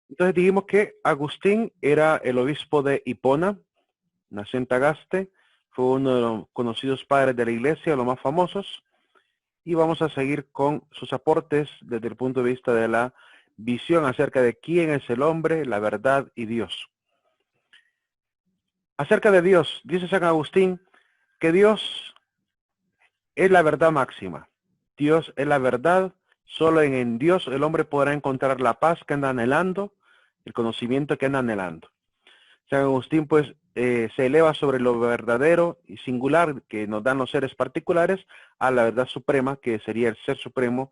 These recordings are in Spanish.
Entonces dijimos que Agustín era el obispo de Hipona, nació en Tagaste, fue uno de los conocidos padres de la iglesia, los más famosos, y vamos a seguir con sus aportes desde el punto de vista de la visión acerca de quién es el hombre, la verdad y Dios. Acerca de Dios, dice San Agustín que Dios es la verdad máxima. Dios es la verdad. Solo en Dios el hombre podrá encontrar la paz que anda anhelando, el conocimiento que anda anhelando. San Agustín pues se eleva sobre lo verdadero y singular que nos dan los seres particulares a la verdad suprema, que sería el ser supremo,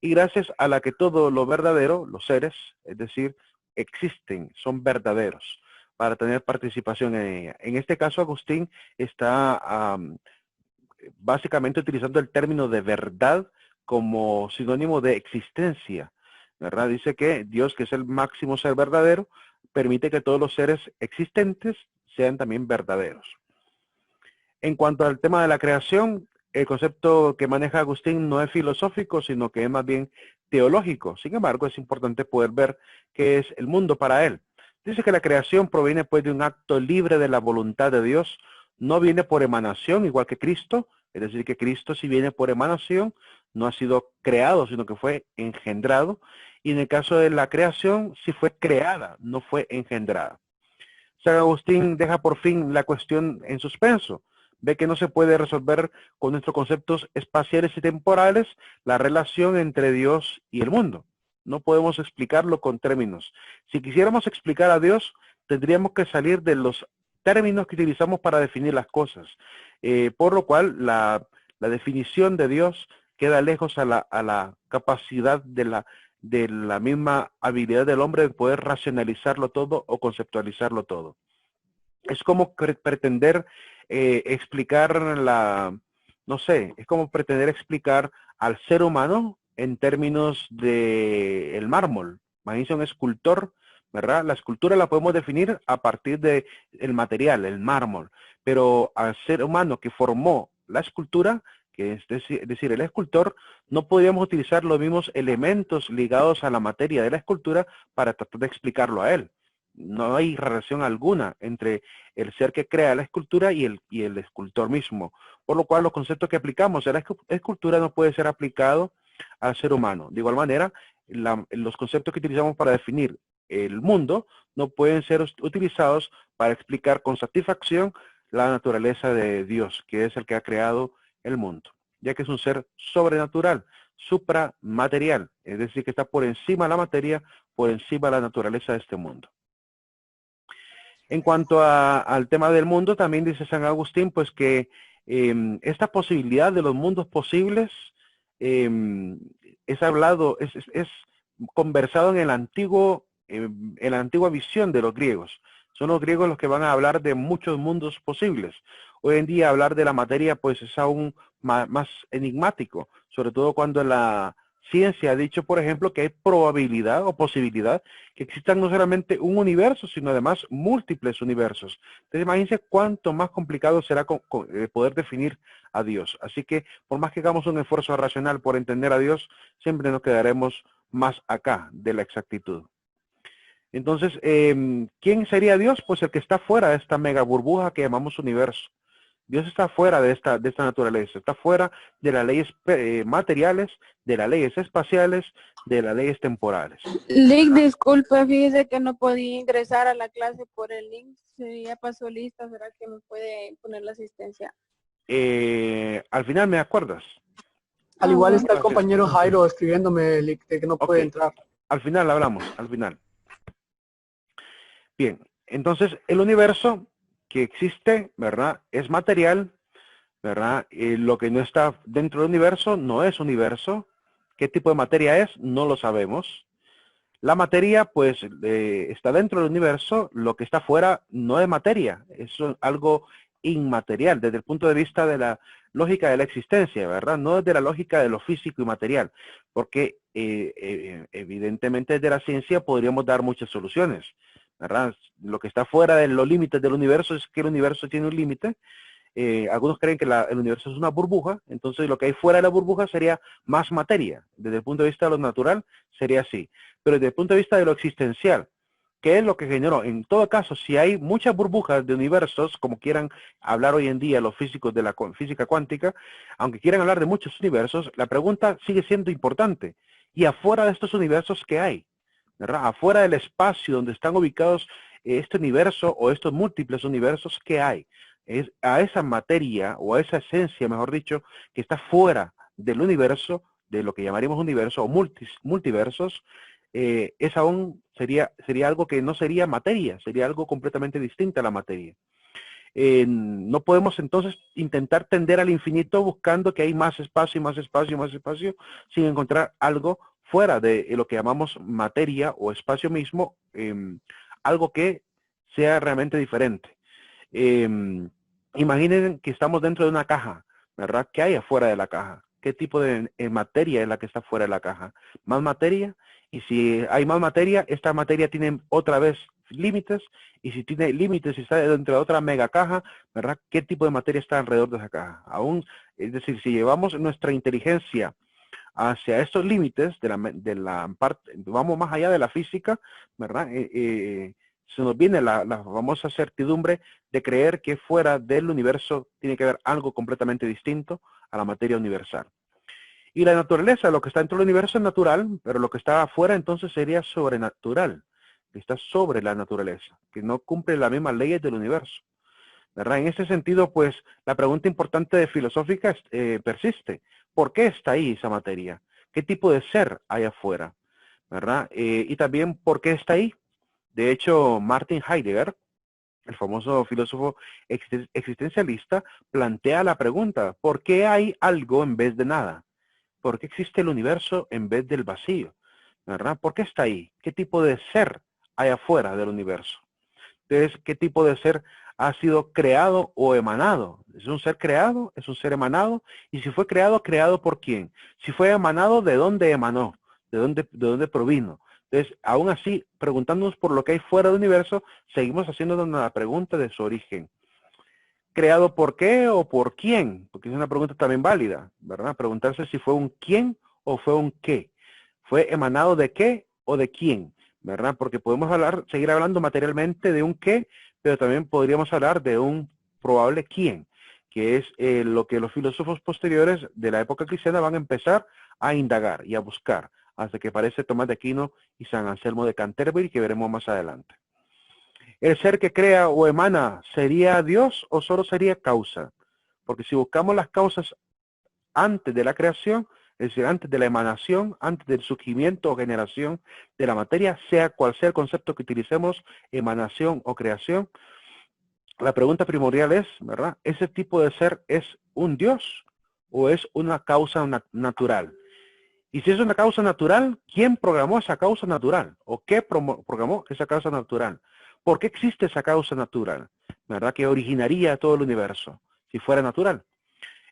y gracias a la que todo lo verdadero, los seres, es decir, existen, son verdaderos, para tener participación en ella. En este caso Agustín está básicamente utilizando el término de verdad como sinónimo de existencia, ¿verdad? Dice que Dios, que es el máximo ser verdadero, permite que todos los seres existentes sean también verdaderos. En cuanto al tema de la creación, el concepto que maneja Agustín no es filosófico, sino que es más bien teológico. Sin embargo, es importante poder ver qué es el mundo para él. Dice que la creación proviene pues de un acto libre de la voluntad de Dios, no viene por emanación, igual que Cristo, es decir, que Cristo si viene por emanación, no ha sido creado, sino que fue engendrado, y en el caso de la creación, sí fue creada, no fue engendrada. San Agustín deja por fin la cuestión en suspenso. Ve que no se puede resolver con nuestros conceptos espaciales y temporales la relación entre Dios y el mundo. No podemos explicarlo con términos. Si quisiéramos explicar a Dios, tendríamos que salir de los términos que utilizamos para definir las cosas. Por lo cual, la definición de Dios queda lejos a la capacidad de la misma habilidad del hombre de poder racionalizarlo todo o conceptualizarlo todo. Es como pretender explicar no sé, es como pretender explicar al ser humano en términos de el mármol. Imagínense un escultor, ¿verdad? La escultura la podemos definir a partir de el material, el mármol, pero al ser humano que formó la escultura, que es decir, el escultor, no podríamos utilizar los mismos elementos ligados a la materia de la escultura para tratar de explicarlo a él. No hay relación alguna entre el ser que crea la escultura y el escultor mismo. Por lo cual los conceptos que aplicamos a la escultura no pueden ser aplicados al ser humano. De igual manera, los conceptos que utilizamos para definir el mundo no pueden ser utilizados para explicar con satisfacción la naturaleza de Dios, que es el que ha creado el mundo, ya que es un ser sobrenatural, supramaterial, es decir, que está por encima de la materia, por encima de la naturaleza de este mundo. En cuanto al tema del mundo, también dice San Agustín, pues que esta posibilidad de los mundos posibles es hablado, es conversado en en la antigua visión de los griegos. Son los griegos los que van a hablar de muchos mundos posibles. Hoy en día hablar de la materia pues es aún más enigmático, sobre todo cuando la ciencia ha dicho, por ejemplo, que hay probabilidad o posibilidad que existan no solamente un universo, sino además múltiples universos. Entonces imagínense cuánto más complicado será poder definir a Dios. Así que por más que hagamos un esfuerzo racional por entender a Dios, siempre nos quedaremos más acá de la exactitud. Entonces, ¿quién sería Dios? Pues el que está fuera de esta mega burbuja que llamamos universo. Dios está fuera de esta naturaleza, está fuera de las leyes materiales, de las leyes espaciales, de las leyes temporales. Lick, disculpe, fíjese que no podía ingresar a la clase por el link. Si ya pasó lista, ¿será que me puede poner la asistencia? Al final me acuerdas. Al igual bueno. está el compañero Jairo escribiéndome Lick, de que no puede entrar. Al final hablamos, al final. Bien, entonces el universo que existe, ¿verdad? Es material, ¿verdad? Lo que no está dentro del universo no es universo. ¿Qué tipo de materia es? No lo sabemos. La materia, pues, está dentro del universo. Lo que está fuera no es materia. Es algo inmaterial desde el punto de vista de la lógica de la existencia, ¿verdad? No desde la lógica de lo físico y material, porque evidentemente desde la ciencia podríamos dar muchas soluciones, ¿verdad? Lo que está fuera de los límites del universo es que el universo tiene un límite. Algunos creen que el universo es una burbuja, entonces lo que hay fuera de la burbuja sería más materia. Desde el punto de vista de lo natural sería así. Pero desde el punto de vista de lo existencial, ¿Qué es lo que generó? En todo caso, si hay muchas burbujas de universos, como quieran hablar hoy en día los físicos de la física cuántica, aunque quieran hablar de muchos universos, la pregunta sigue siendo importante. ¿Y afuera de estos universos qué hay? ¿Verdad? Afuera del espacio donde están ubicados este universo o estos múltiples universos, ¿qué hay? Es a esa materia o a esa esencia, mejor dicho, que está fuera del universo, de lo que llamaríamos universo o multiversos, es aún sería algo que no sería materia, sería algo completamente distinto a la materia. No podemos entonces intentar tender al infinito buscando que hay más espacio y más espacio y más espacio sin encontrar algo fuera de lo que llamamos materia o espacio mismo, algo que sea realmente diferente. Imaginen que estamos dentro de una caja, ¿verdad? ¿Qué hay afuera de la caja? ¿Qué tipo de materia es la que está fuera de la caja? ¿Más materia? Y si hay más materia, esta materia tiene otra vez límites, y si tiene límites y está dentro de otra mega caja, ¿verdad? ¿Qué tipo de materia está alrededor de esa caja? Aún, es decir, si llevamos nuestra inteligencia hacia estos límites de la parte, vamos más allá de la física, ¿verdad? Se nos viene la famosa certidumbre de creer que fuera del universo tiene que haber algo completamente distinto a la materia universal. Y la naturaleza, lo que está dentro del universo es natural, pero lo que está afuera entonces sería sobrenatural, que está sobre la naturaleza, que no cumple las mismas leyes del universo, ¿verdad? En ese sentido, pues, la pregunta importante de filosófica persiste. ¿Por qué está ahí esa materia? ¿Qué tipo de ser hay afuera? ¿Verdad? Y también, ¿por qué está ahí? De hecho, Martin Heidegger, el famoso filósofo existencialista, plantea la pregunta, ¿por qué hay algo en vez de nada? ¿Por qué existe el universo en vez del vacío? ¿Verdad? ¿Por qué está ahí? ¿Qué tipo de ser hay afuera del universo? Entonces, ¿qué tipo de ser ha sido creado o emanado? ¿Es un ser creado? ¿Es un ser emanado? Y si fue creado, ¿creado por quién? Si fue emanado, ¿de dónde emanó? ¿De dónde provino? Entonces, aún así, preguntándonos por lo que hay fuera del universo, seguimos haciéndonos la pregunta de su origen. ¿Creado por qué o por quién? Porque es una pregunta también válida, ¿verdad? Preguntarse si fue un quién o fue un qué. ¿Fue emanado de qué o de quién? ¿Verdad? Porque podemos seguir hablando materialmente de un qué, pero también podríamos hablar de un probable quién, que es lo que los filósofos posteriores de la época cristiana van a empezar a indagar y a buscar, hasta que aparece Tomás de Aquino y San Anselmo de Canterbury, que veremos más adelante. ¿El ser que crea o emana sería Dios o solo sería causa? Porque si buscamos las causas antes de la creación, es decir, antes de la emanación, antes del surgimiento o generación de la materia, sea cual sea el concepto que utilicemos, emanación o creación, la pregunta primordial es, ¿verdad? ¿Ese tipo de ser es un Dios o es una causa natural? Y si es una causa natural, ¿quién programó esa causa natural? ¿O qué programó esa causa natural? ¿Por qué existe esa causa natural? ¿Verdad? Que originaría todo el universo, si fuera natural.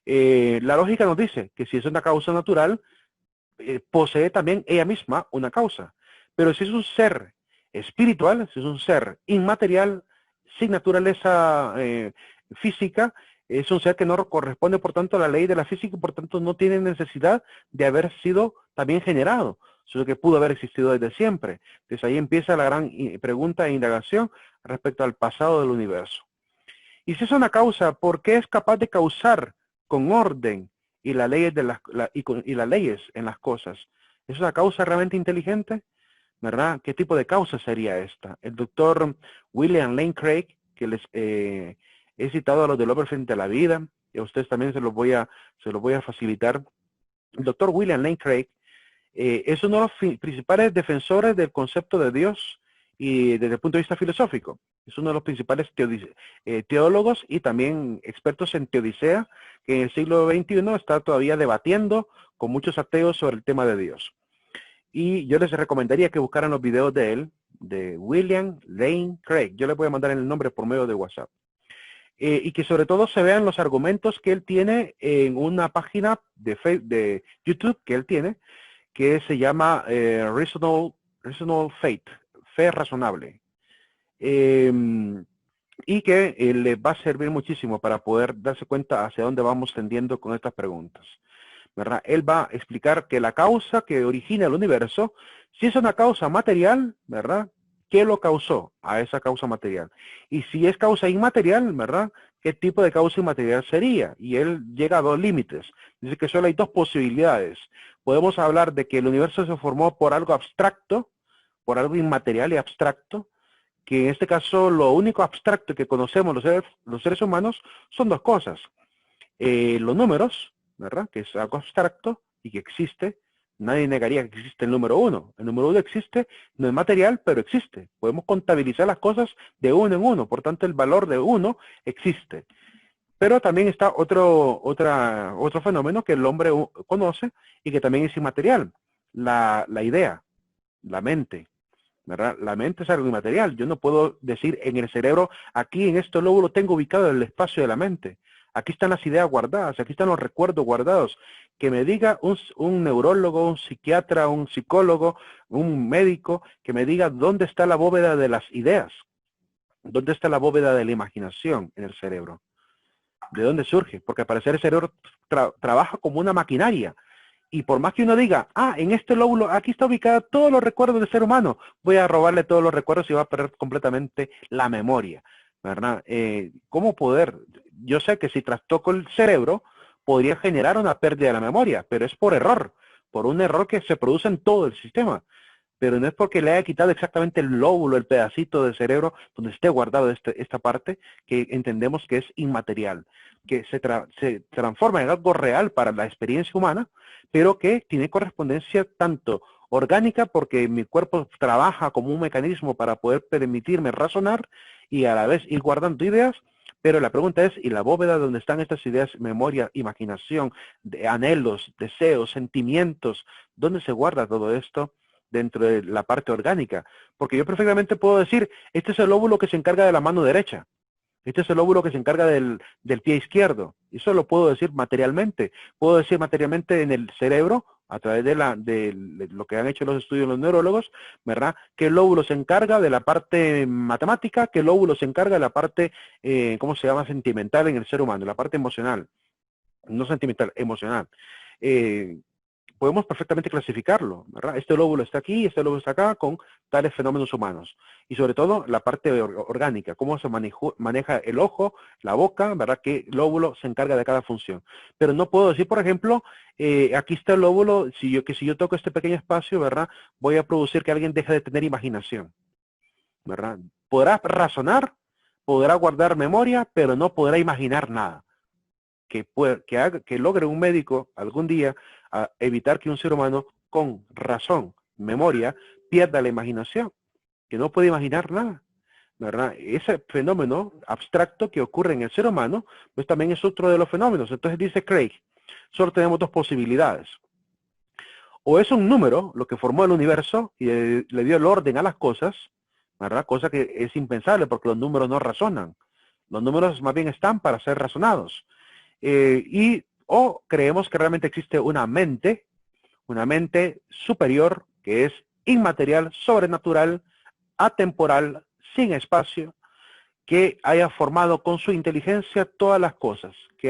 La lógica nos dice que si es una causa natural, posee también ella misma una causa. Pero si es un ser espiritual, si es un ser inmaterial, sin naturaleza física, es un ser que no corresponde, por tanto, a la ley de la física y, por tanto, no tiene necesidad de haber sido también generado, sino que pudo haber existido desde siempre. Entonces ahí empieza la gran pregunta e indagación respecto al pasado del universo. Y si es una causa, ¿por qué es capaz de causar con orden y las leyes en las cosas? ¿Es una causa realmente inteligente? ¿Verdad? ¿Qué tipo de causa sería esta? El doctor William Lane Craig, que les he citado a los del Hombre frente a la vida, y a ustedes también se los voy a facilitar. El doctor William Lane Craig es uno de los principales defensores del concepto de Dios y desde el punto de vista filosófico. Es uno de los principales teólogos y también expertos en teodicea, que en el siglo XXI está todavía debatiendo con muchos ateos sobre el tema de Dios. Y yo les recomendaría que buscaran los videos de él, de William Lane Craig. Yo les voy a mandar el nombre por medio de WhatsApp. Y que sobre todo se vean los argumentos que él tiene en una página de YouTube que él tiene, que se llama Reasonable Faith, fe razonable. Y que le va a servir muchísimo para poder darse cuenta hacia dónde vamos tendiendo con estas preguntas, ¿verdad? Él va a explicar que la causa que origina el universo, si es una causa material, ¿verdad? ¿qué lo causó a esa causa material? Y si es causa inmaterial, ¿verdad? ¿Qué tipo de causa inmaterial sería? Y él llega a dos límites. Dice que solo hay dos posibilidades. Podemos hablar de que el universo se formó por algo abstracto, por algo inmaterial y abstracto, que en este caso lo único abstracto que conocemos los seres humanos son dos cosas. Los números, ¿verdad? Que es algo abstracto y que existe. Nadie negaría que existe el número 1. El número 1 existe, no es material, pero existe. Podemos contabilizar las cosas de uno en uno, por tanto el valor de 1 existe. Pero también está otro fenómeno que el hombre conoce y que también es inmaterial, la idea, la mente, ¿verdad? La mente es algo inmaterial. Yo no puedo decir en el cerebro, aquí en este lóbulo tengo ubicado el espacio de la mente. Aquí están las ideas guardadas, aquí están los recuerdos guardados. Que me diga un neurólogo, un psiquiatra, un psicólogo, un médico, que me diga dónde está la bóveda de las ideas, dónde está la bóveda de la imaginación en el cerebro. ¿De dónde surge? Porque al parecer el cerebro trabaja como una maquinaria. Y por más que uno diga, en este lóbulo, aquí está ubicada todos los recuerdos del ser humano, voy a robarle todos los recuerdos y va a perder completamente la memoria, ¿verdad? ¿Cómo poder? Yo sé que si trastoco el cerebro, podría generar una pérdida de la memoria, pero es por error, por un error que se produce en todo el sistema. Pero no es porque le haya quitado exactamente el lóbulo, el pedacito del cerebro donde esté guardado esta parte, que entendemos que es inmaterial, que se transforma en algo real para la experiencia humana, pero que tiene correspondencia tanto orgánica, porque mi cuerpo trabaja como un mecanismo para poder permitirme razonar y a la vez ir guardando ideas, pero la pregunta es, ¿y la bóveda donde están estas ideas, memoria, imaginación, de anhelos, deseos, sentimientos? ¿Dónde se guarda todo esto? Dentro de la parte orgánica, porque yo perfectamente puedo decir, este es el lóbulo que se encarga de la mano derecha, este es el lóbulo que se encarga del pie izquierdo, y eso lo puedo decir materialmente en el cerebro, a través de lo que han hecho los estudios de los neurólogos, ¿verdad? ¿Qué lóbulo se encarga de la parte matemática? ¿Qué lóbulo se encarga de la parte, ¿cómo se llama?, sentimental en el ser humano, la parte emocional, no sentimental, emocional. Podemos perfectamente clasificarlo, ¿verdad? Este lóbulo está aquí, este lóbulo está acá, con tales fenómenos humanos. Y sobre todo, la parte orgánica, cómo se maneja el ojo, la boca, ¿verdad? ¿Qué lóbulo se encarga de cada función? Pero no puedo decir, por ejemplo, aquí está el lóbulo, si yo toco este pequeño espacio, ¿verdad? Voy a producir que alguien deje de tener imaginación, ¿verdad? Podrá razonar, podrá guardar memoria, pero no podrá imaginar nada. Que logre un médico algún día a evitar que un ser humano con razón, memoria, pierda la imaginación, que no puede imaginar nada, ¿verdad? Ese fenómeno abstracto que ocurre en el ser humano, pues también es otro de los fenómenos. Entonces dice Craig, solo tenemos dos posibilidades. O es un número, lo que formó el universo y le dio el orden a las cosas, ¿verdad? Cosa que es impensable porque los números no razonan. Los números más bien están para ser razonados. O creemos que realmente existe una mente superior que es inmaterial, sobrenatural, atemporal, sin espacio, que haya formado con su inteligencia todas las cosas, que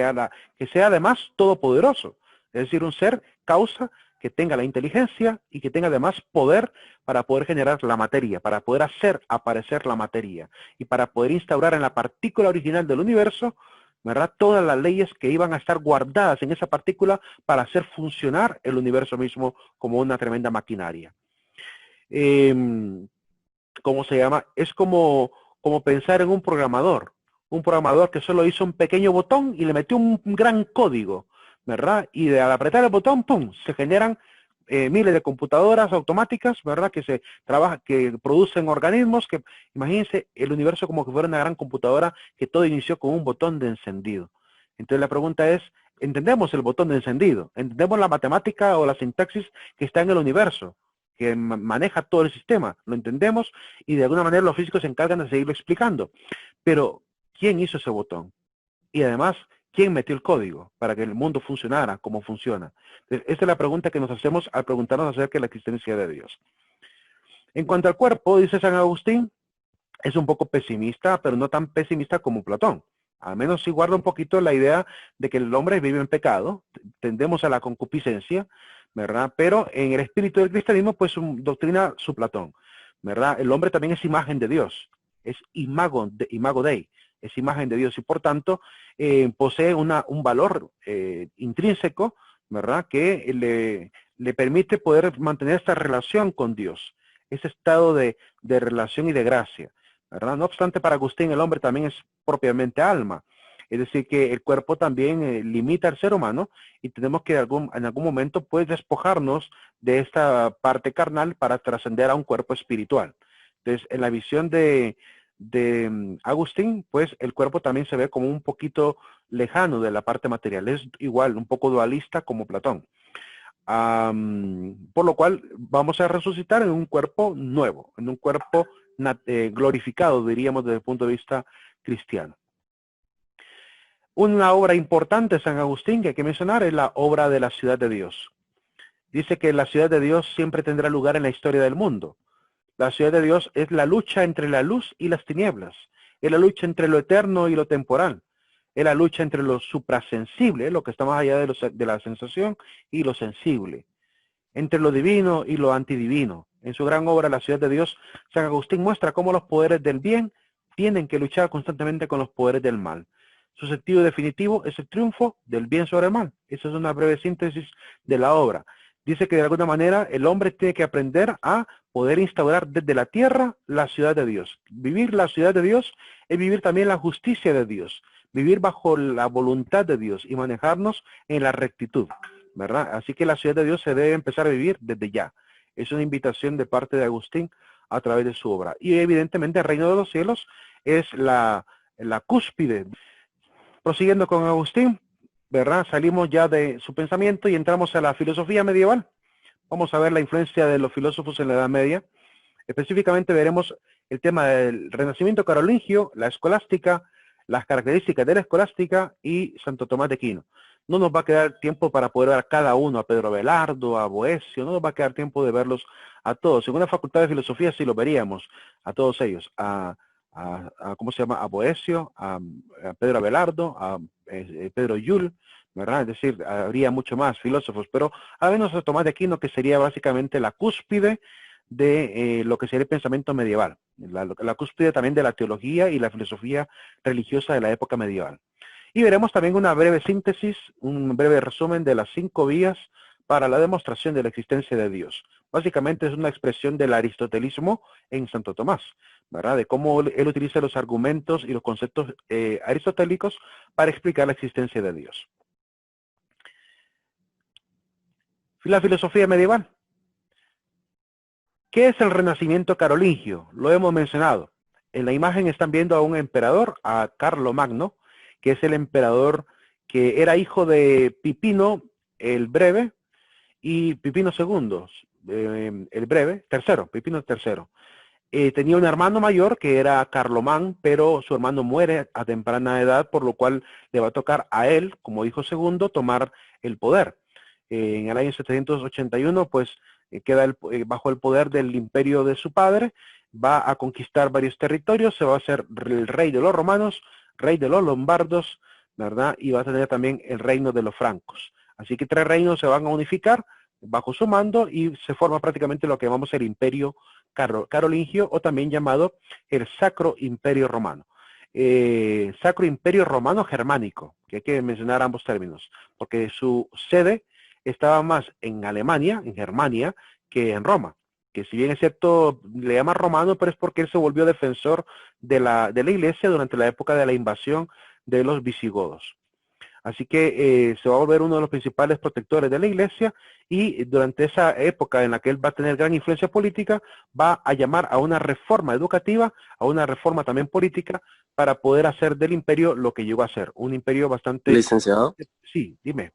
sea además todopoderoso, es decir, un ser causa que tenga la inteligencia y que tenga además poder para poder generar la materia, para poder hacer aparecer la materia y para poder instaurar en la partícula original del universo, ¿verdad?, todas las leyes que iban a estar guardadas en esa partícula para hacer funcionar el universo mismo como una tremenda maquinaria. ¿Cómo se llama? Es como pensar en un programador que solo hizo un pequeño botón y le metió un gran código, ¿verdad? Y al apretar el botón, ¡pum!, se generan miles de computadoras automáticas, ¿verdad?, que producen organismos, que imagínense el universo como que fuera una gran computadora que todo inició con un botón de encendido. Entonces la pregunta es, ¿entendemos el botón de encendido? ¿Entendemos la matemática o la sintaxis que está en el universo, que maneja todo el sistema? Lo entendemos y de alguna manera los físicos se encargan de seguirlo explicando. Pero, ¿quién hizo ese botón? Y además, ¿quién metió el código para que el mundo funcionara como funciona? Entonces, esta es la pregunta que nos hacemos al preguntarnos acerca de la existencia de Dios. En cuanto al cuerpo, dice San Agustín, es un poco pesimista, pero no tan pesimista como Platón. Al menos sí guarda un poquito la idea de que el hombre vive en pecado, tendemos a la concupiscencia, ¿verdad? Pero en el espíritu del cristianismo, pues doctrina su Platón, ¿verdad? El hombre también es imagen de Dios, es imago Dei, es imagen de Dios y por tanto posee un valor intrínseco, ¿verdad? Que le permite poder mantener esta relación con Dios, ese estado de relación y de gracia, ¿verdad? No obstante, para Agustín el hombre también es propiamente alma, es decir, que el cuerpo también limita al ser humano y tenemos que en algún momento pues despojarnos de esta parte carnal para trascender a un cuerpo espiritual. Entonces, en la visión de Agustín, pues el cuerpo también se ve como un poquito lejano de la parte material, es igual, un poco dualista como Platón. Por lo cual vamos a resucitar en un cuerpo nuevo, en un cuerpo glorificado, diríamos desde el punto de vista cristiano. Una obra importante de San Agustín que hay que mencionar es la obra de la ciudad de Dios. Dice que la ciudad de Dios siempre tendrá lugar en la historia del mundo. La ciudad de Dios es la lucha entre la luz y las tinieblas, es la lucha entre lo eterno y lo temporal, es la lucha entre lo suprasensible, lo que está más allá de la sensación, y lo sensible, entre lo divino y lo antidivino. En su gran obra La ciudad de Dios, San Agustín muestra cómo los poderes del bien tienen que luchar constantemente con los poderes del mal. Su sentido definitivo es el triunfo del bien sobre el mal. Esa es una breve síntesis de la obra. Dice que de alguna manera el hombre tiene que aprender a poder instaurar desde la tierra la ciudad de Dios. Vivir la ciudad de Dios es vivir también la justicia de Dios, vivir bajo la voluntad de Dios y manejarnos en la rectitud, ¿verdad? Así que la ciudad de Dios se debe empezar a vivir desde ya. Es una invitación de parte de Agustín a través de su obra. Y evidentemente el reino de los cielos es la cúspide. Prosiguiendo con Agustín, ¿verdad? Salimos ya de su pensamiento y entramos a la filosofía medieval. Vamos a ver la influencia de los filósofos en la Edad Media. Específicamente veremos el tema del Renacimiento carolingio, la escolástica, las características de la escolástica y Santo Tomás de Aquino. No nos va a quedar tiempo para poder ver a cada uno, a Pedro Abelardo, a Boecio, no nos va a quedar tiempo de verlos a todos. En una facultad de filosofía sí los veríamos, a todos ellos, ¿cómo se llama? A Boecio, a Pedro Abelardo, a Pedro Yul, ¿verdad? Es decir, habría mucho más filósofos, pero a menos a Tomás de Aquino, que sería básicamente la cúspide de lo que sería el pensamiento medieval, la cúspide también de la teología y la filosofía religiosa de la época medieval. Y veremos también una breve síntesis, un breve resumen de las 5 vías para la demostración de la existencia de Dios. Básicamente es una expresión del aristotelismo en Santo Tomás, ¿verdad? De cómo él utiliza los argumentos y los conceptos aristotélicos para explicar la existencia de Dios. La filosofía medieval. ¿Qué es el Renacimiento carolingio? Lo hemos mencionado. En la imagen están viendo a un emperador, a Carlomagno, que es el emperador que era hijo de Pipino el Breve y Pipino II, el Breve, Pipino III. Tenía un hermano mayor que era Carlomán, pero su hermano muere a temprana edad, por lo cual le va a tocar a él, como hijo segundo, tomar el poder. En el año 781, pues queda bajo el poder del imperio de su padre, va a conquistar varios territorios, se va a hacer el rey de los romanos, rey de los lombardos, ¿verdad? Y va a tener también el reino de los francos. Así que 3 reinos se van a unificar bajo su mando y se forma prácticamente lo que llamamos el imperio carolingio, o también llamado el Sacro Imperio Romano. Sacro Imperio Romano Germánico, que hay que mencionar ambos términos, porque su sede estaba más en Alemania, en Germania, que en Roma, que si bien es cierto, le llama romano, pero es porque él se volvió defensor de la iglesia durante la época de la invasión de los visigodos. Así que se va a volver uno de los principales protectores de la iglesia, y durante esa época en la que él va a tener gran influencia política, va a llamar a una reforma educativa, a una reforma también política, para poder hacer del imperio lo que llegó a ser, un imperio bastante... Licenciado. Sí, dime.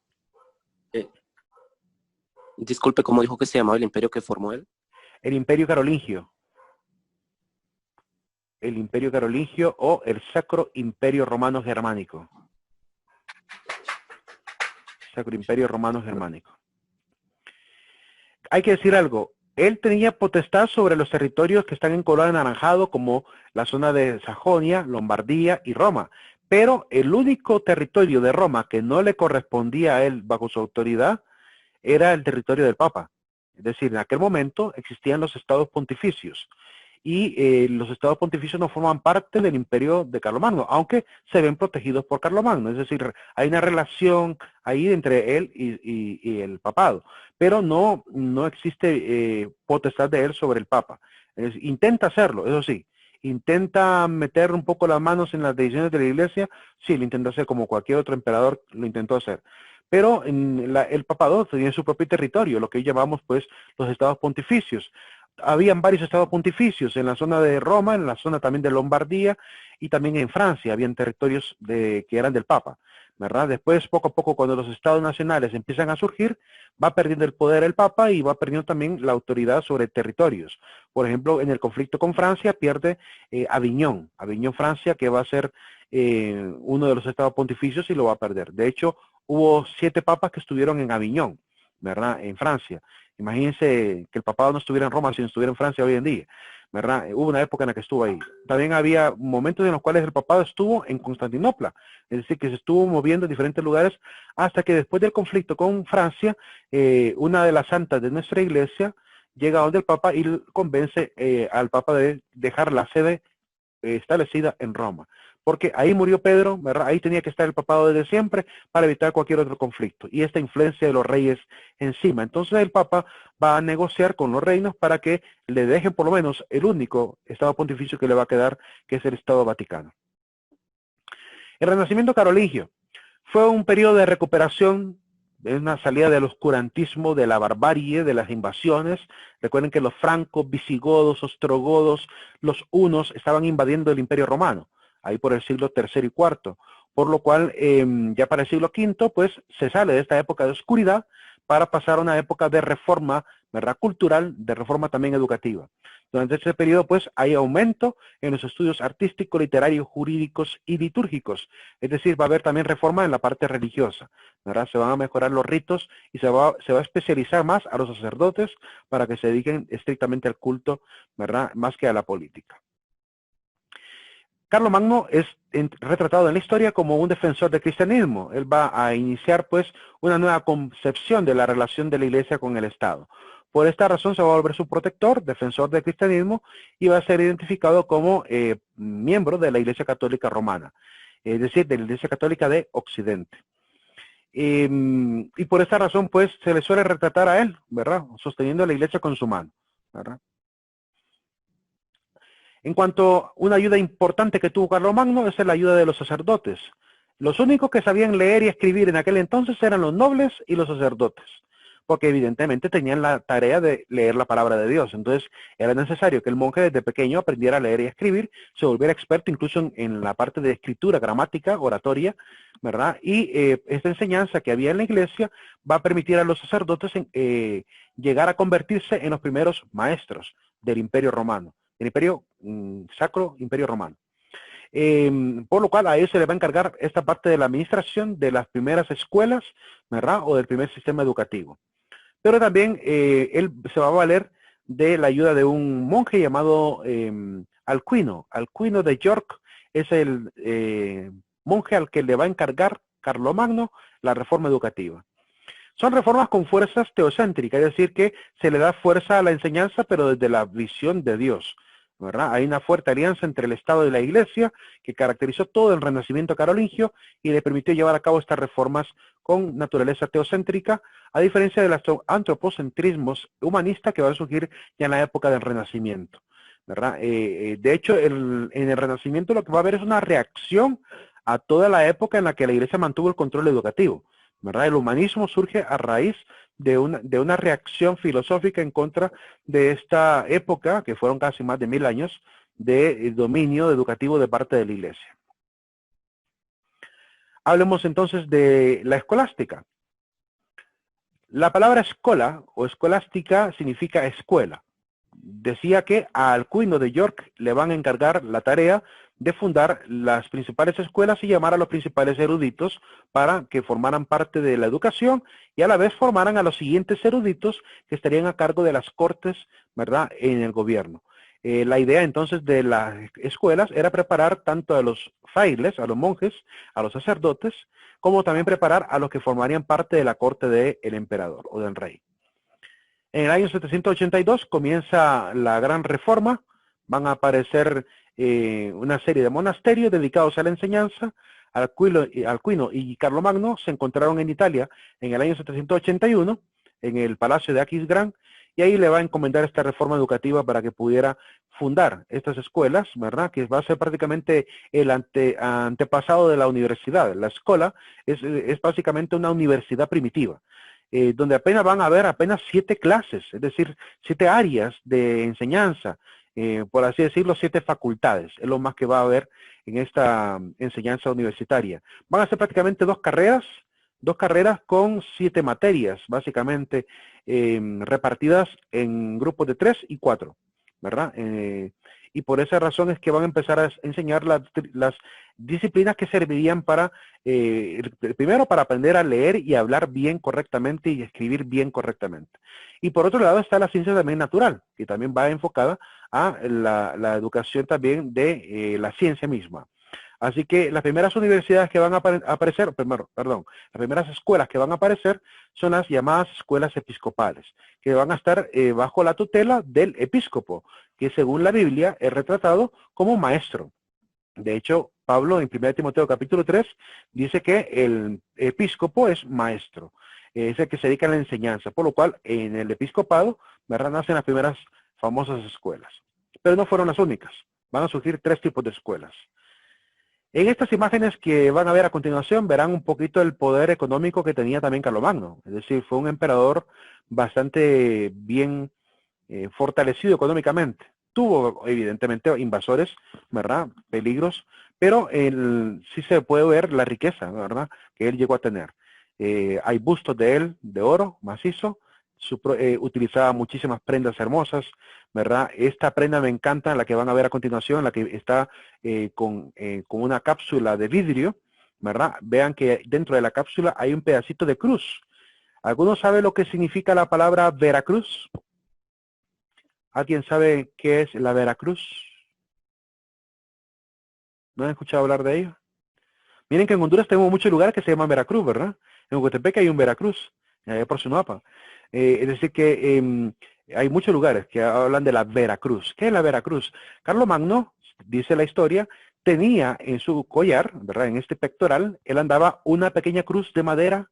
Disculpe, ¿cómo dijo que se llamaba el imperio que formó él? El Imperio Carolingio. El Imperio Carolingio o el Sacro Imperio Romano Germánico. Sacro Imperio Romano Germánico. Hay que decir algo. Él tenía potestad sobre los territorios que están en color anaranjado, como la zona de Sajonia, Lombardía y Roma. Pero el único territorio de Roma que no le correspondía a él bajo su autoridad era el territorio del Papa. Es decir, en aquel momento existían los estados pontificios. y los estados pontificios no forman parte del imperio de Carlomagno, aunque se ven protegidos por Carlomagno, es decir, hay una relación ahí entre él y el papado, pero no existe potestad de él sobre el papa. Intenta hacerlo, eso sí, intenta meter un poco las manos en las decisiones de la iglesia, sí, lo intenta hacer como cualquier otro emperador lo intentó hacer. Pero el papado tenía su propio territorio, lo que hoy llamamos pues los estados pontificios. Habían varios estados pontificios en la zona de Roma, en la zona también de Lombardía y también en Francia habían territorios que eran del Papa, ¿verdad? Después, poco a poco, cuando los estados nacionales empiezan a surgir, va perdiendo el poder el Papa y va perdiendo también la autoridad sobre territorios. Por ejemplo, en el conflicto con Francia pierde Aviñón, Francia, que va a ser uno de los estados pontificios y lo va a perder. De hecho, hubo 7 papas que estuvieron en Aviñón, ¿verdad? En Francia. Imagínense que el papado no estuviera en Roma, sino estuviera en Francia hoy en día, ¿verdad? Hubo una época en la que estuvo ahí. También había momentos en los cuales el papado estuvo en Constantinopla, es decir, que se estuvo moviendo en diferentes lugares hasta que después del conflicto con Francia, una de las santas de nuestra iglesia llega donde el papa y convence al papa de dejar la sede establecida en Roma. Porque ahí murió Pedro, ¿verdad? Ahí tenía que estar el papado desde siempre para evitar cualquier otro conflicto. Y esta influencia de los reyes encima. Entonces el papa va a negociar con los reinos para que le dejen por lo menos el único estado pontificio que le va a quedar, que es el Estado Vaticano. El Renacimiento carolingio fue un periodo de recuperación, es una salida del oscurantismo, de la barbarie, de las invasiones. Recuerden que los francos, visigodos, ostrogodos, los hunos estaban invadiendo el Imperio Romano, ahí por el siglo III y IV, por lo cual ya para el siglo V pues se sale de esta época de oscuridad para pasar a una época de reforma, ¿verdad? Cultural, de reforma también educativa. Durante este periodo pues hay aumento en los estudios artísticos, literarios, jurídicos y litúrgicos, es decir, va a haber también reforma en la parte religiosa, ¿verdad? Se van a mejorar los ritos y se va a especializar más a los sacerdotes para que se dediquen estrictamente al culto, ¿verdad? Más que a la política. Carlomagno es retratado en la historia como un defensor del cristianismo. Él va a iniciar pues una nueva concepción de la relación de la iglesia con el Estado. Por esta razón se va a volver su protector, defensor del cristianismo, y va a ser identificado como miembro de la Iglesia Católica Romana, es decir, de la Iglesia Católica de Occidente. Y por esta razón pues se le suele retratar a él, ¿verdad? Sosteniendo la iglesia con su mano, ¿verdad? En cuanto a una ayuda importante que tuvo Carlomagno, es la ayuda de los sacerdotes. Los únicos que sabían leer y escribir en aquel entonces eran los nobles y los sacerdotes, porque evidentemente tenían la tarea de leer la palabra de Dios. Entonces era necesario que el monje desde pequeño aprendiera a leer y a escribir, se volviera experto incluso en la parte de escritura, gramática, oratoria, ¿verdad? Y esta enseñanza que había en la iglesia va a permitir a los sacerdotes llegar a convertirse en los primeros maestros del Imperio Romano. El Imperio Sacro, Imperio Romano. Por lo cual a ellos se les va a encargar esta parte de la administración de las primeras escuelas, ¿verdad? O del primer sistema educativo. Pero también él se va a valer de la ayuda de un monje llamado Alcuino. Alcuino de York es el monje al que le va a encargar Carlomagno la reforma educativa. Son reformas con fuerzas teocéntricas, es decir, que se le da fuerza a la enseñanza, pero desde la visión de Dios, ¿verdad? Hay una fuerte alianza entre el Estado y la Iglesia que caracterizó todo el Renacimiento carolingio y le permitió llevar a cabo estas reformas con naturaleza teocéntrica, a diferencia de los antropocentrismos humanistas que van a surgir ya en la época del Renacimiento, ¿verdad? De hecho, en el Renacimiento lo que va a haber es una reacción a toda la época en la que la Iglesia mantuvo el control educativo, ¿verdad? El humanismo surge a raíz de una reacción filosófica en contra de esta época, que fueron casi más de 1000 años, de dominio educativo de parte de la Iglesia. Hablemos entonces de la escolástica. La palabra escola o escolástica significa escuela. Decía que a Alcuino de York le van a encargar la tarea de fundar las principales escuelas y llamar a los principales eruditos para que formaran parte de la educación y a la vez formaran a los siguientes eruditos que estarían a cargo de las cortes, ¿verdad?, en el gobierno. La idea entonces de las escuelas era preparar tanto a los frailes, a los monjes, a los sacerdotes, como también preparar a los que formarían parte de la corte del emperador o del rey. En el año 782 comienza la gran reforma, van a aparecer una serie de monasterios dedicados a la enseñanza. Alcuino y Carlomagno se encontraron en Italia en el año 781, en el Palacio de Aquisgrán, y ahí le va a encomendar esta reforma educativa para que pudiera fundar estas escuelas, ¿verdad? Que va a ser prácticamente el antepasado de la universidad. La escuela es básicamente una universidad primitiva, donde apenas van a haber apenas 7 clases, es decir, 7 áreas de enseñanza, por así decirlo, 7 facultades, es lo más que va a haber en esta enseñanza universitaria. Van a ser prácticamente 2 carreras con 7 materias, básicamente repartidas en grupos de 3 y 4, ¿verdad? Y por esa razón es que van a empezar a enseñar las disciplinas que servirían para, primero para aprender a leer y hablar bien correctamente y escribir bien correctamente. Y por otro lado está la ciencia también natural, que también va enfocada a la educación también de la ciencia misma. Así que las primeras universidades que van a aparecer, las primeras escuelas que van a aparecer son las llamadas escuelas episcopales, que van a estar bajo la tutela del episcopo, que según la Biblia es retratado como maestro. De hecho, Pablo en 1 Timoteo capítulo 3 dice que el episcopo es maestro, es el que se dedica a la enseñanza, por lo cual en el episcopado, ¿verdad?, nacen las primeras famosas escuelas. Pero no fueron las únicas, van a surgir 3 tipos de escuelas. En estas imágenes que van a ver a continuación, verán un poquito el poder económico que tenía también Carlomagno. Es decir, fue un emperador bastante bien fortalecido económicamente. Tuvo, evidentemente, invasores, ¿verdad?, peligros, pero sí se puede ver la riqueza, ¿verdad?, que él llegó a tener. Hay bustos de él, de oro macizo, utilizaba muchísimas prendas hermosas, ¿verdad? Esta prenda me encanta, la que van a ver a continuación, la que está con una cápsula de vidrio, ¿verdad? Vean que dentro de la cápsula hay un pedacito de cruz. ¿Alguno sabe lo que significa la palabra Veracruz? ¿Alguien sabe qué es la Veracruz? ¿No han escuchado hablar de ello? Miren que en Honduras tenemos muchos lugares que se llaman Veracruz, ¿verdad? En Ocotepeque hay un Veracruz, allá por Sinaloa. Es decir que hay muchos lugares que hablan de la Veracruz. ¿Qué es la Veracruz? Carlomagno, dice la historia, tenía en su collar, ¿verdad?, en este pectoral, él andaba una pequeña cruz de madera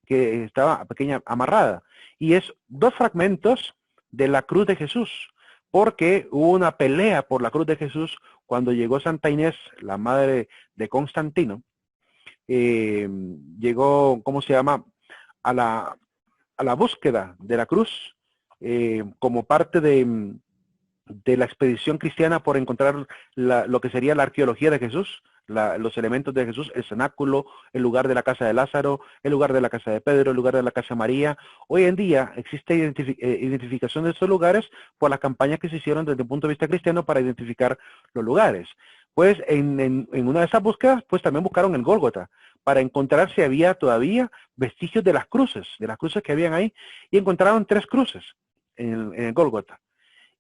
que estaba pequeña amarrada. Y es 2 fragmentos de la cruz de Jesús, porque hubo una pelea por la cruz de Jesús cuando llegó Santa Inés, la madre de Constantino. Llegó, ¿cómo se llama?, a la búsqueda de la cruz como parte de la expedición cristiana por encontrar lo que sería la arqueología de Jesús, los elementos de Jesús, el cenáculo, el lugar de la casa de Lázaro, el lugar de la casa de Pedro, el lugar de la casa de María. Hoy en día existe identificación de estos lugares por las campañas que se hicieron desde el punto de vista cristiano para identificar los lugares. Pues en una de esas búsquedas, pues también buscaron el Gólgota, para encontrar si había todavía vestigios de las cruces que habían ahí, y encontraron 3 cruces en el Gólgota.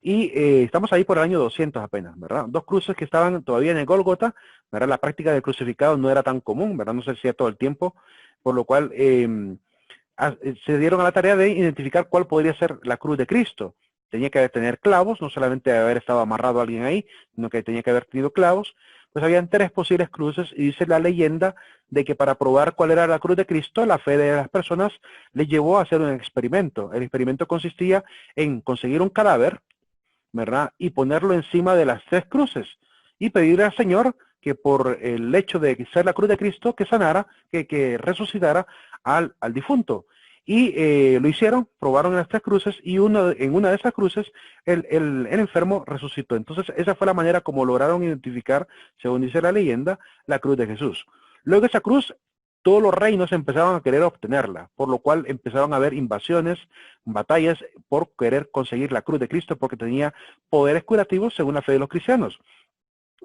Y estamos ahí por el año 200 apenas, ¿verdad? 2 cruces que estaban todavía en el Gólgota, ¿verdad? La práctica del crucificado no era tan común, ¿verdad? No se hacía todo el tiempo, por lo cual se dieron a la tarea de identificar cuál podría ser la cruz de Cristo. Tenía que tener clavos, no solamente haber estado amarrado a alguien ahí, sino que tenía que haber tenido clavos. Pues habían 3 posibles cruces y dice la leyenda de que para probar cuál era la cruz de Cristo, la fe de las personas les llevó a hacer un experimento. El experimento consistía en conseguir un cadáver, ¿verdad?, y ponerlo encima de las 3 cruces y pedirle al Señor que por el hecho de ser la cruz de Cristo, que sanara, que resucitara al difunto. Y lo hicieron, probaron las 3 cruces y en una de esas cruces el enfermo resucitó. Entonces esa fue la manera como lograron identificar, según dice la leyenda, la cruz de Jesús. Luego esa cruz, todos los reinos empezaron a querer obtenerla, por lo cual empezaron a haber invasiones, batallas por querer conseguir la cruz de Cristo, porque tenía poderes curativos según la fe de los cristianos.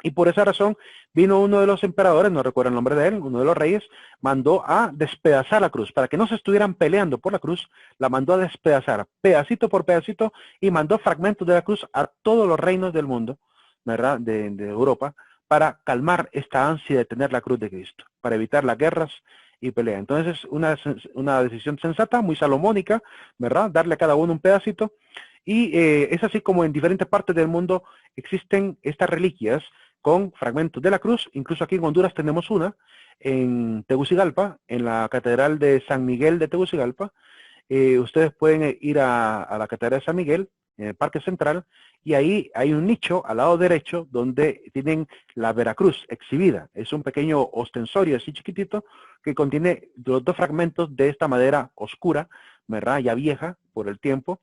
Y por esa razón vino uno de los emperadores, no recuerdo el nombre de él, uno de los reyes, mandó a despedazar la cruz. Para que no se estuvieran peleando por la cruz, la mandó a despedazar, pedacito por pedacito, y mandó fragmentos de la cruz a todos los reinos del mundo, ¿verdad?, de Europa, para calmar esta ansia de tener la cruz de Cristo, para evitar las guerras y peleas. Entonces, una decisión sensata, muy salomónica, ¿verdad?, darle a cada uno un pedacito. Y es así como en diferentes partes del mundo existen estas reliquias con fragmentos de la cruz. Incluso aquí en Honduras tenemos una, en Tegucigalpa, en la Catedral de San Miguel de Tegucigalpa. Ustedes pueden ir a la Catedral de San Miguel, en el Parque Central, y ahí hay un nicho al lado derecho donde tienen la Veracruz exhibida. Es un pequeño ostensorio así chiquitito que contiene los dos fragmentos de esta madera oscura, ¿verdad? Ya vieja por el tiempo.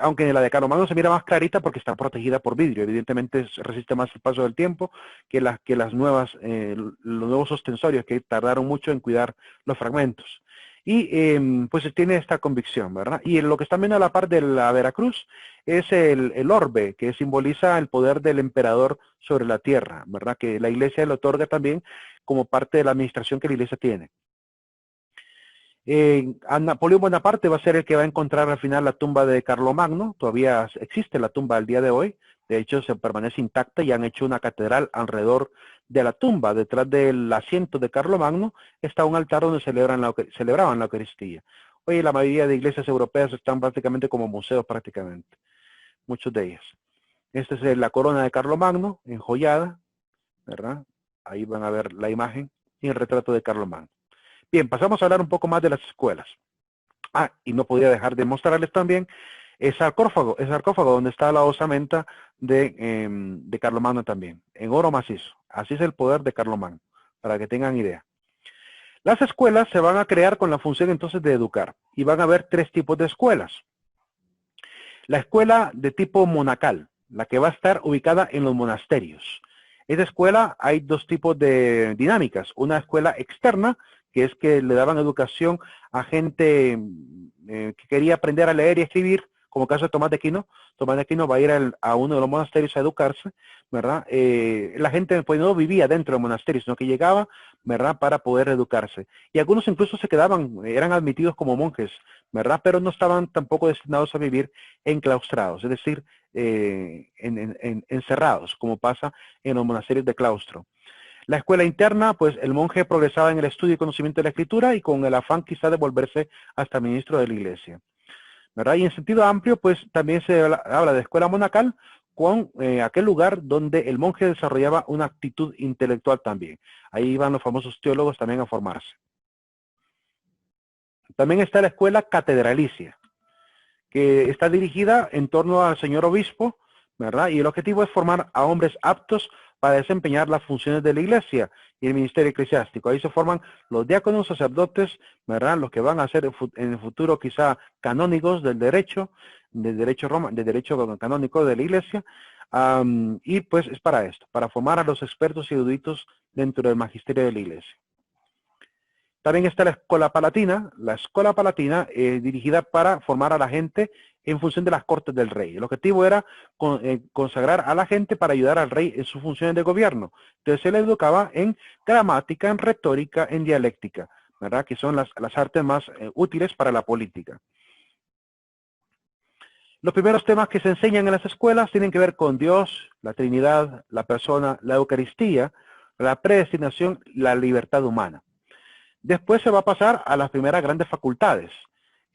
Aunque en la de Carlomagno se mira más clarita porque está protegida por vidrio. Evidentemente resiste más el paso del tiempo que las nuevas, los nuevos ostensorios que tardaron mucho en cuidar los fragmentos. Y pues tiene esta convicción, ¿verdad? Y lo que están viendo a la par de la Veracruz es el orbe, que simboliza el poder del emperador sobre la tierra, ¿verdad? Que la iglesia le otorga también como parte de la administración que la iglesia tiene. Napoleón Bonaparte va a ser el que va a encontrar al final la tumba de Carlomagno. Todavía existe la tumba al día de hoy. De hecho, se permanece intacta y han hecho una catedral alrededor de la tumba. Detrás del asiento de Carlomagno está un altar donde celebraban la Eucaristía. Hoy la mayoría de iglesias europeas están prácticamente como museos prácticamente. Muchos de ellas. Esta es la corona de Carlomagno, enjollada, ¿verdad? Ahí van a ver la imagen y el retrato de Carlomagno. Bien, pasamos a hablar un poco más de las escuelas. Y no podía dejar de mostrarles también el sarcófago donde está la osamenta de Carlomagno también, en oro macizo. Así es el poder de Carlomagno, para que tengan idea. Las escuelas se van a crear con la función entonces de educar, y van a haber tres tipos de escuelas. La escuela de tipo monacal, la que va a estar ubicada en los monasterios. Esta escuela hay dos tipos de dinámicas, una escuela externa, que es que le daban educación a gente que quería aprender a leer y escribir, como el caso de Tomás de Aquino. Tomás de Aquino va a ir a uno de los monasterios a educarse, ¿verdad? La gente pues no vivía dentro del monasterio, sino que llegaba, ¿verdad? Para poder educarse. Y algunos incluso se quedaban, eran admitidos como monjes, ¿verdad? Pero no estaban tampoco destinados a vivir enclaustrados, es decir, encerrados, como pasa en los monasterios de claustro. La escuela interna, pues el monje progresaba en el estudio y conocimiento de la escritura y con el afán quizá de volverse hasta ministro de la iglesia, ¿verdad? Y en sentido amplio, pues también se habla de escuela monacal con aquel lugar donde el monje desarrollaba una actitud intelectual también. Ahí iban los famosos teólogos también a formarse. También está la escuela catedralicia, que está dirigida en torno al señor obispo, ¿verdad? Y el objetivo es formar a hombres aptos para desempeñar las funciones de la iglesia y el ministerio eclesiástico. Ahí se forman los diáconos, sacerdotes, ¿verdad? Los que van a ser en el futuro quizá canónigos del derecho canónico de la iglesia. Y pues es para esto, para formar a los expertos y eruditos dentro del magisterio de la iglesia. También está la escuela palatina dirigida para formar a la gente en función de las cortes del rey. El objetivo era consagrar a la gente para ayudar al rey en sus funciones de gobierno. Entonces se le educaba en gramática, en retórica, en dialéctica, ¿verdad? Que son las artes más útiles para la política. Los primeros temas que se enseñan en las escuelas tienen que ver con Dios, la Trinidad, la persona, la Eucaristía, la predestinación, la libertad humana. Después se va a pasar a las primeras grandes facultades,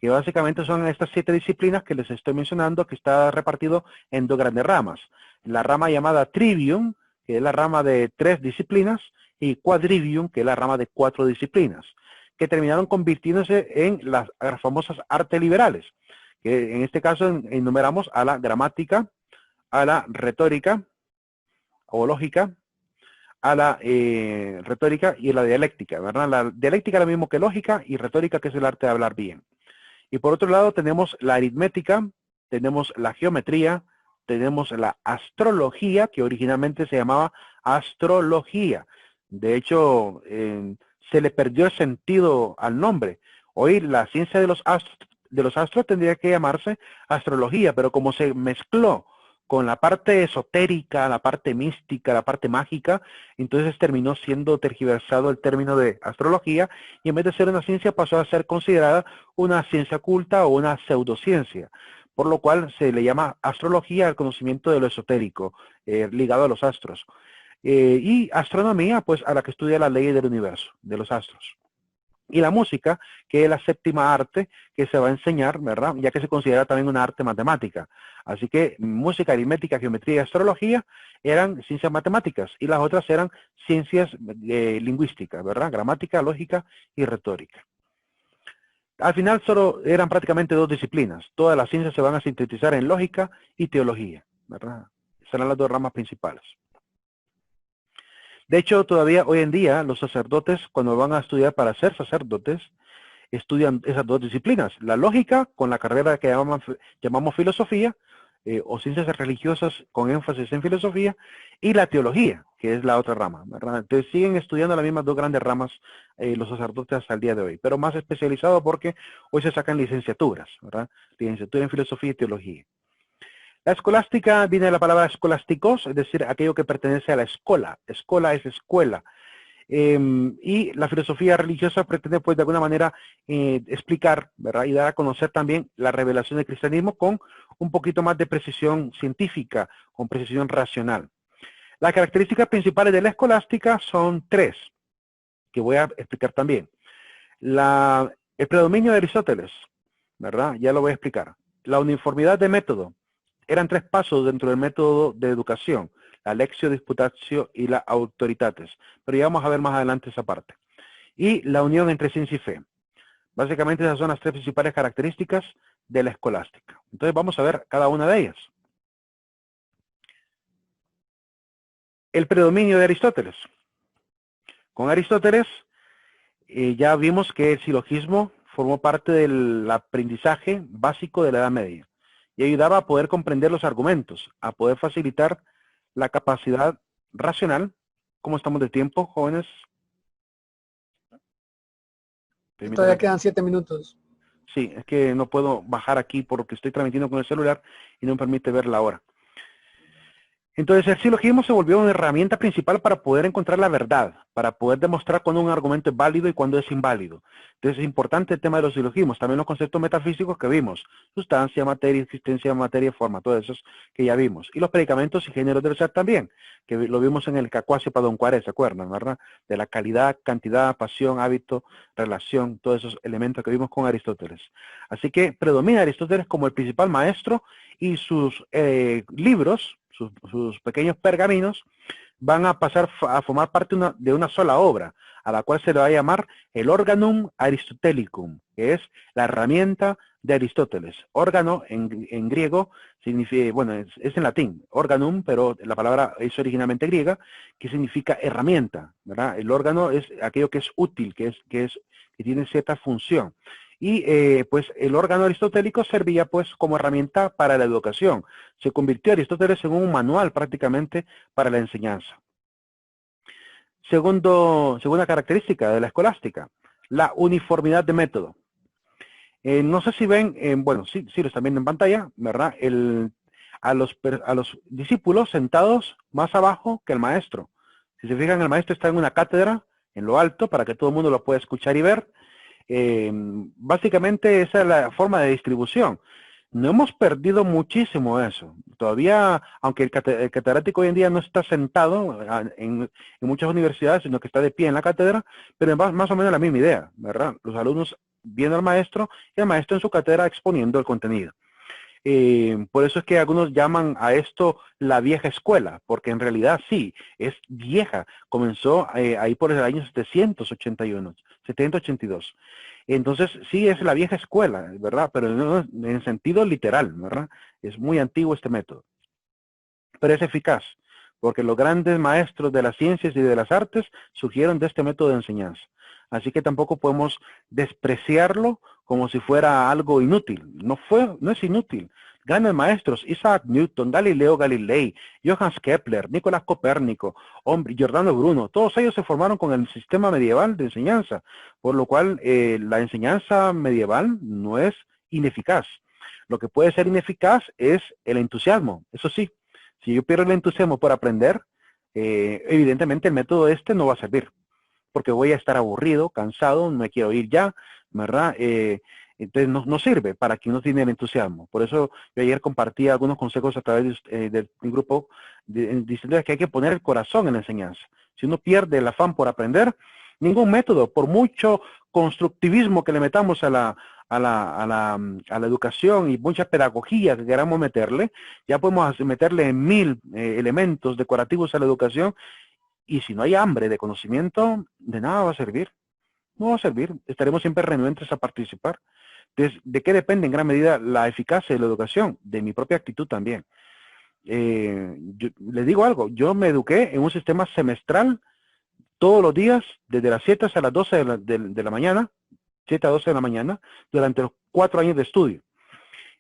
que básicamente son estas 7 disciplinas que les estoy mencionando, que está repartido en 2 grandes ramas. La rama llamada Trivium, que es la rama de 3 disciplinas, y Quadrivium, que es la rama de 4 disciplinas, que terminaron convirtiéndose en las famosas artes liberales, que en este caso enumeramos a la gramática, a la retórica o lógica, a la retórica y a la dialéctica, ¿verdad? La dialéctica es lo mismo que lógica y retórica, que es el arte de hablar bien. Y por otro lado tenemos la aritmética, tenemos la geometría, tenemos la astrología, que originalmente se llamaba astrología. De hecho, se le perdió el sentido al nombre. Hoy la ciencia de los astros tendría que llamarse astrología, pero como se mezcló con la parte esotérica, la parte mística, la parte mágica, entonces terminó siendo tergiversado el término de astrología y en vez de ser una ciencia pasó a ser considerada una ciencia oculta o una pseudociencia, por lo cual se le llama astrología al conocimiento de lo esotérico, ligado a los astros. Y astronomía, pues a la que estudia la ley del universo, de los astros. y la música, que es la séptima arte que se va a enseñar, ¿verdad? Ya que se considera también una arte matemática. Así que música, aritmética, geometría y astrología eran ciencias matemáticas y las otras eran ciencias lingüísticas, ¿verdad? Gramática, lógica y retórica. Al final solo eran prácticamente dos disciplinas. Todas las ciencias se van a sintetizar en lógica y teología, ¿verdad? Serán las dos ramas principales. De hecho, todavía hoy en día los sacerdotes, cuando van a estudiar para ser sacerdotes, estudian esas dos disciplinas. La lógica, con la carrera que llamamos filosofía, o ciencias religiosas con énfasis en filosofía, y la teología, que es la otra rama, ¿verdad? Entonces siguen estudiando las mismas dos grandes ramas los sacerdotes hasta el día de hoy, pero más especializado porque hoy se sacan licenciaturas, ¿verdad? Licenciatura en filosofía y teología. La escolástica viene de la palabra escolásticos, es decir, aquello que pertenece a la escola. Escola es escuela. Y la filosofía religiosa pretende, pues, de alguna manera explicar, ¿verdad? Y dar a conocer también la revelación del cristianismo con un poquito más de precisión científica, con precisión racional. Las características principales de la escolástica son tres, que voy a explicar también. El predominio de Aristóteles, ¿verdad? Ya lo voy a explicar. La uniformidad de método. Eran tres pasos dentro del método de educación. La lectio, disputatio y la autoritates. Pero ya vamos a ver más adelante esa parte. Y la unión entre ciencia y fe. Básicamente esas son las tres principales características de la escolástica. Entonces vamos a ver cada una de ellas. El predominio de Aristóteles. Con Aristóteles ya vimos que el silogismo formó parte del aprendizaje básico de la Edad Media y ayudaba a poder comprender los argumentos, a poder facilitar la capacidad racional. ¿Cómo estamos de tiempo, jóvenes? Todavía quedan 7 minutos. Sí, es que no puedo bajar aquí porque estoy transmitiendo con el celular y no me permite ver la hora. Entonces el silogismo se volvió una herramienta principal para poder encontrar la verdad, para poder demostrar cuándo un argumento es válido y cuándo es inválido. Entonces es importante el tema de los silogismos, también los conceptos metafísicos que vimos, sustancia, materia, existencia, materia, forma, todos esos que ya vimos. Y los predicamentos y géneros del ser también, que lo vimos en el Cacuasio para Don Cuaré, ¿se acuerdan, verdad? De la calidad, cantidad, pasión, hábito, relación, todos esos elementos que vimos con Aristóteles. Así que predomina Aristóteles como el principal maestro y sus libros, sus pequeños pergaminos, van a pasar a formar parte de una sola obra, a la cual se le va a llamar el Organum Aristotelicum, que es la herramienta de Aristóteles. Órgano en griego significa, bueno, es en latín, organum, pero la palabra es originalmente griega, que significa herramienta, ¿verdad? El órgano es aquello que es útil, que tiene cierta función. Y pues el órgano aristotélico servía pues como herramienta para la educación. Se convirtió Aristóteles en un manual prácticamente para la enseñanza. Segunda característica de la escolástica, la uniformidad de método. No sé si ven, bueno, sí lo están viendo en pantalla, ¿verdad? A los discípulos sentados más abajo que el maestro. Si se fijan, el maestro está en una cátedra, en lo alto, para que todo el mundo lo pueda escuchar y ver. Básicamente esa es la forma de distribución. No hemos perdido muchísimo eso. Todavía, aunque el catedrático hoy en día no está sentado en muchas universidades, sino que está de pie en la cátedra, pero es más o menos la misma idea, ¿verdad? Los alumnos viendo al maestro y el maestro en su cátedra exponiendo el contenido. Por eso es que algunos llaman a esto la vieja escuela, porque en realidad sí, es vieja. Comenzó ahí por el año 782. Entonces sí es la vieja escuela, ¿verdad? Pero no en sentido literal, ¿verdad? Es muy antiguo este método. Pero es eficaz, porque los grandes maestros de las ciencias y de las artes surgieron de este método de enseñanza. Así que tampoco podemos despreciarlo como si fuera algo inútil. No es inútil. Grandes maestros, Isaac Newton, Galileo Galilei, Johannes Kepler, Nicolás Copérnico, Giordano Bruno, todos ellos se formaron con el sistema medieval de enseñanza, por lo cual la enseñanza medieval no es ineficaz. Lo que puede ser ineficaz es el entusiasmo, eso sí. Si yo pierdo el entusiasmo por aprender, evidentemente el método no va a servir, porque voy a estar aburrido, cansado, no me quiero ir ya, ¿verdad? Entonces no sirve para quien no tiene el entusiasmo. Por eso yo ayer compartí algunos consejos a través del grupo diciendo que hay que poner el corazón en la enseñanza. Si uno pierde el afán por aprender, Ningún método, por mucho constructivismo que le metamos a la educación y mucha pedagogía que queramos meterle, ya podemos meterle 1000 elementos decorativos a la educación, y si no hay hambre de conocimiento, de nada va a servir. No va a servir, estaremos siempre renuentes a participar. Entonces, ¿de qué depende en gran medida la eficacia de la educación? De mi propia actitud también. Yo, les digo algo, yo me eduqué en un sistema semestral todos los días, desde las 7 hasta las 12 de la mañana, 7 a 12 de la mañana, durante los 4 años de estudio.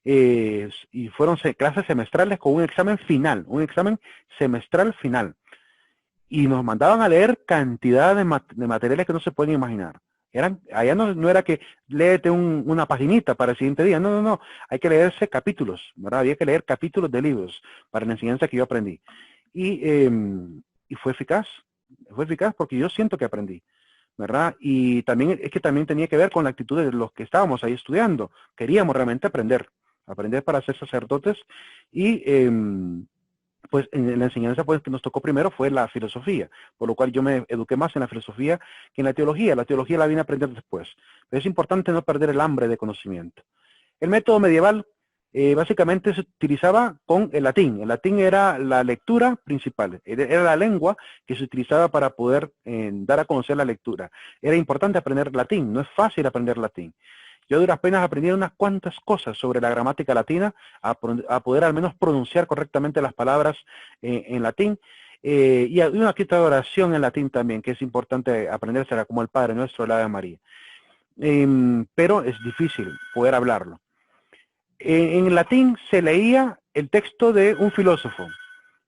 Y fueron clases semestrales con un examen final, un examen semestral final. Y nos mandaban a leer cantidad de materiales que no se pueden imaginar. Allá no era que léete una paginita para el siguiente día, no, hay que leerse capítulos, ¿verdad? Había que leer capítulos de libros para la enseñanza que yo aprendí. Y fue eficaz porque yo siento que aprendí, ¿verdad? Y también es que también tenía que ver con la actitud de los que estábamos ahí estudiando. Queríamos realmente aprender para ser sacerdotes, y pues en la enseñanza pues que nos tocó primero fue la filosofía, por lo cual yo me eduqué más en la filosofía que en la teología. La teología la vine a aprender después. Pero es importante no perder el hambre de conocimiento. El método medieval básicamente se utilizaba con el latín. El latín era la lectura principal, era la lengua que se utilizaba para poder dar a conocer la lectura. Era importante aprender latín, no es fácil aprender latín. Yo a duras penas aprendí unas cuantas cosas sobre la gramática latina, a poder al menos pronunciar correctamente las palabras en latín, y una que otra oración en latín también, que es importante aprendérsela, como el Padre Nuestro, la Ave María. Pero es difícil poder hablarlo. En latín se leía el texto de un filósofo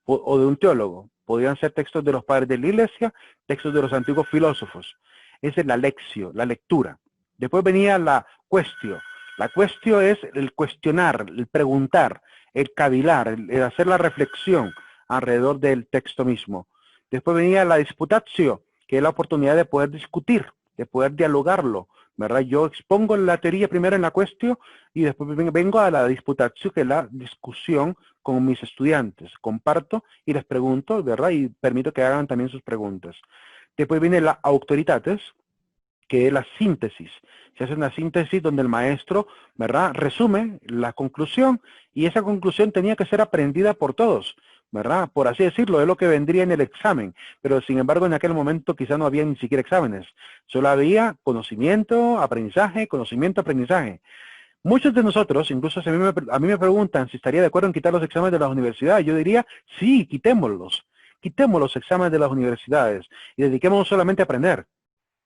o de un teólogo. Podían ser textos de los padres de la Iglesia, textos de los antiguos filósofos. Esa es la lectio, la lectura. Después venía la questio. La questio es el cuestionar, el preguntar, el cavilar, el hacer la reflexión alrededor del texto mismo. Después venía la disputatio, que es la oportunidad de poder discutir, de poder dialogarlo, ¿verdad? Yo expongo la teoría primero en la questio y después vengo a la disputatio, que es la discusión con mis estudiantes. Comparto y les pregunto, ¿verdad? Y permito que hagan también sus preguntas. Después viene la auctoritates, que es la síntesis. Se hace una síntesis donde el maestro, ¿verdad?, resume la conclusión, y esa conclusión tenía que ser aprendida por todos, ¿verdad? Por así decirlo, es lo que vendría en el examen, pero sin embargo en aquel momento quizá no había ni siquiera exámenes, solo había conocimiento, aprendizaje, conocimiento, aprendizaje. Muchos de nosotros, incluso si a mí me preguntan si estaría de acuerdo en quitar los exámenes de las universidades, yo diría, sí, quitemos los exámenes de las universidades y dediquémonos solamente a aprender,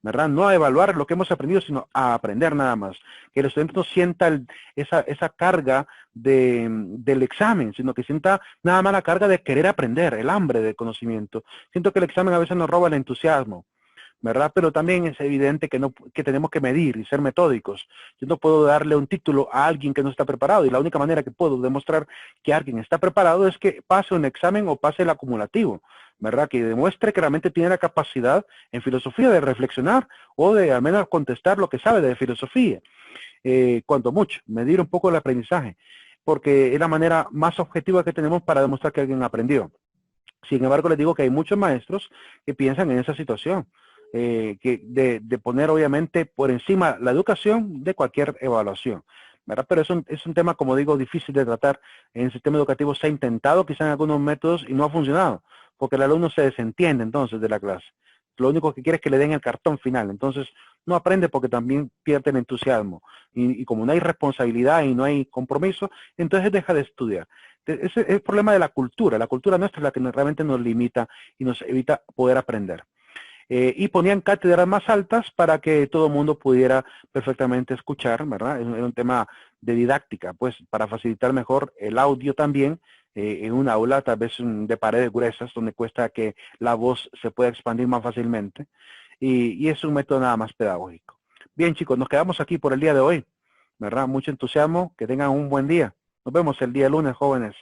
¿verdad? No a evaluar lo que hemos aprendido, sino a aprender nada más. Que el estudiante no sienta esa carga del examen, sino que sienta nada más la carga de querer aprender, el hambre de conocimiento. Siento que el examen a veces nos roba el entusiasmo, ¿verdad? Pero también es evidente que tenemos que medir y ser metódicos. Yo no puedo darle un título a alguien que no está preparado, y la única manera que puedo demostrar que alguien está preparado es que pase un examen o pase el acumulativo, ¿verdad? Que demuestre que realmente tiene la capacidad en filosofía de reflexionar o de al menos contestar lo que sabe de filosofía. Cuanto mucho, medir un poco el aprendizaje, porque es la manera más objetiva que tenemos para demostrar que alguien aprendió. Sin embargo, les digo que hay muchos maestros que piensan en esa situación, de poner obviamente por encima la educación de cualquier evaluación, ¿verdad? Pero es un tema, como digo, difícil de tratar. En el sistema educativo se ha intentado quizá en algunos métodos y no ha funcionado, porque el alumno se desentiende entonces de la clase. Lo único que quiere es que le den el cartón final, entonces no aprende porque también pierde el entusiasmo. Y como no hay responsabilidad y no hay compromiso, entonces deja de estudiar. Ese es el problema de la cultura nuestra es la que realmente nos limita y nos evita poder aprender. Y ponían cátedras más altas para que todo el mundo pudiera perfectamente escuchar, ¿verdad? Era un tema de didáctica, pues para facilitar mejor el audio también, en un aula tal vez de paredes gruesas, donde cuesta que la voz se pueda expandir más fácilmente, y es un método nada más pedagógico. Bien, chicos, nos quedamos aquí por el día de hoy, ¿verdad? Mucho entusiasmo, que tengan un buen día. Nos vemos el día lunes, jóvenes.